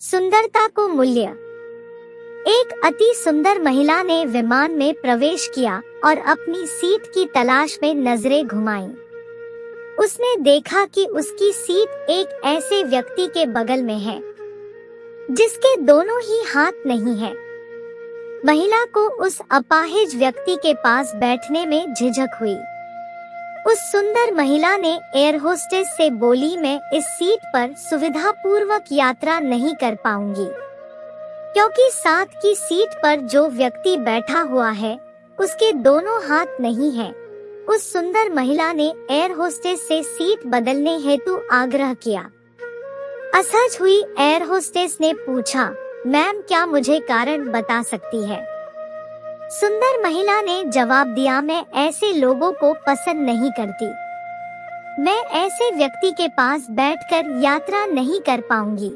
सुंदरता को मूल्य। एक अति सुंदर महिला ने विमान में प्रवेश किया और अपनी सीट की तलाश में नजरें घुमाईं। उसने देखा कि उसकी सीट एक ऐसे व्यक्ति के बगल में है जिसके दोनों ही हाथ नहीं है। महिला को उस अपाहिज व्यक्ति के पास बैठने में झिझक हुई। उस सुंदर महिला ने एयर होस्टेस से बोली, मैं इस सीट पर सुविधापूर्वक यात्रा नहीं कर पाऊंगी, क्योंकि साथ की सीट पर जो व्यक्ति बैठा हुआ है उसके दोनों हाथ नहीं हैं। उस सुंदर महिला ने एयर होस्टेस से सीट बदलने हेतु आग्रह किया। असहज हुई एयर होस्टेस ने पूछा, मैम क्या मुझे कारण बता सकती है? सुंदर महिला ने जवाब दिया, मैं ऐसे लोगों को पसंद नहीं करती। मैं ऐसे व्यक्ति के पास बैठकर यात्रा नहीं कर पाऊंगी।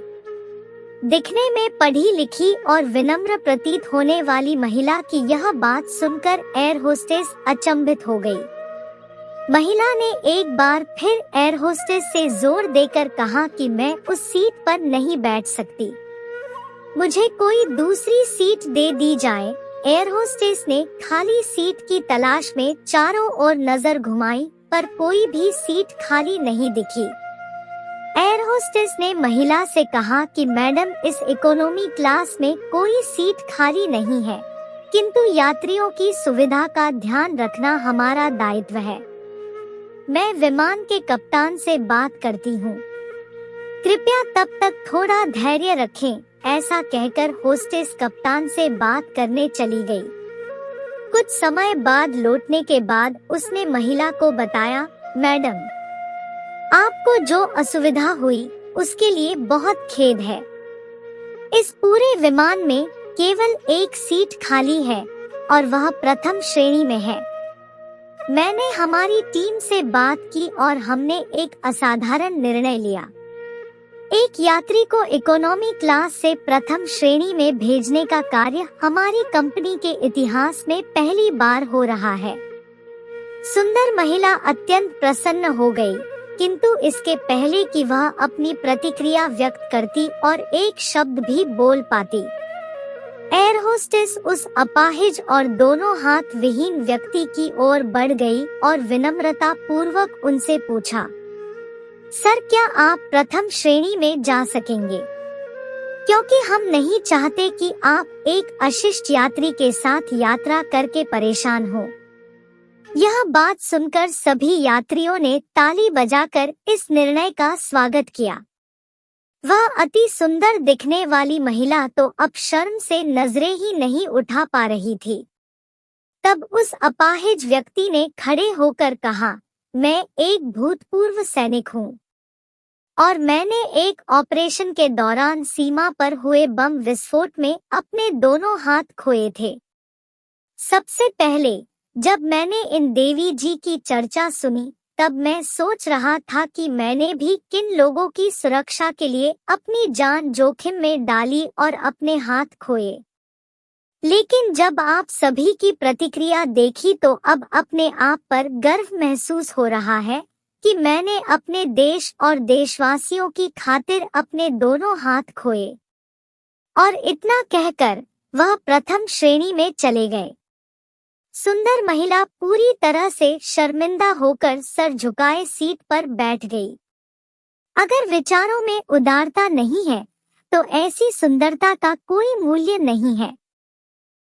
दिखने में पढ़ी लिखी और विनम्र प्रतीत होने वाली महिला की यह बात सुनकर एयर होस्टेस अचंभित हो गई। महिला ने एक बार फिर एयर होस्टेस से जोर देकर कहा कि मैं उस सीट पर नहीं बैठ सकती, मुझे कोई दूसरी सीट दे दी जाए। एयर होस्टेस ने खाली सीट की तलाश में चारों ओर नजर घुमाई, पर कोई भी सीट खाली नहीं दिखी। एयर होस्टेस ने महिला से कहा कि मैडम, इस इकोनॉमी क्लास में कोई सीट खाली नहीं है, किंतु यात्रियों की सुविधा का ध्यान रखना हमारा दायित्व है। मैं विमान के कप्तान से बात करती हूँ, कृपया तब तक थोड़ा धैर्य रखें। ऐसा कहकर होस्टेस कप्तान से बात करने चली गई। कुछ समय बाद लौटने के बाद उसने महिला को बताया, मैडम, आपको जो असुविधा हुई उसके लिए बहुत खेद है। इस पूरे विमान में केवल एक सीट खाली है और वह प्रथम श्रेणी में है। मैंने हमारी टीम से बात की और हमने एक असाधारण निर्णय लिया। एक यात्री को इकोनॉमी क्लास से प्रथम श्रेणी में भेजने का कार्य हमारी कंपनी के इतिहास में पहली बार हो रहा है। सुंदर महिला अत्यंत प्रसन्न हो गई, किंतु इसके पहले कि वह अपनी प्रतिक्रिया व्यक्त करती और एक शब्द भी बोल पाती, एयर होस्टेस उस अपाहिज और दोनों हाथ विहीन व्यक्ति की ओर बढ़ गई और विनम्रता पूर्वक उनसे पूछा, सर क्या आप प्रथम श्रेणी में जा सकेंगे? क्योंकि हम नहीं चाहते कि आप एक अशिष्ट यात्री के साथ यात्रा करके परेशान हो। यह बात सुनकर सभी यात्रियों ने ताली बजाकर इस निर्णय का स्वागत किया। वह अति सुंदर दिखने वाली महिला तो अब शर्म से नजरें ही नहीं उठा पा रही थी। तब उस अपाहिज व्यक्ति ने खड़े होकर कहा, मैं एक भूतपूर्व सैनिक हूँ और मैंने एक ऑपरेशन के दौरान सीमा पर हुए बम विस्फोट में अपने दोनों हाथ खोए थे। सबसे पहले जब मैंने इन देवी जी की चर्चा सुनी, तब मैं सोच रहा था कि मैंने भी किन लोगों की सुरक्षा के लिए अपनी जान जोखिम में डाली और अपने हाथ खोए। लेकिन जब आप सभी की प्रतिक्रिया देखी तो अब अपने आप पर गर्व महसूस हो रहा है कि मैंने अपने देश और देशवासियों की खातिर अपने दोनों हाथ खोए। और इतना कहकर वह प्रथम श्रेणी में चले गए। सुंदर महिला पूरी तरह से शर्मिंदा होकर सर झुकाए सीट पर बैठ गई। अगर विचारों में उदारता नहीं है तो ऐसी सुंदरता का कोई मूल्य नहीं है।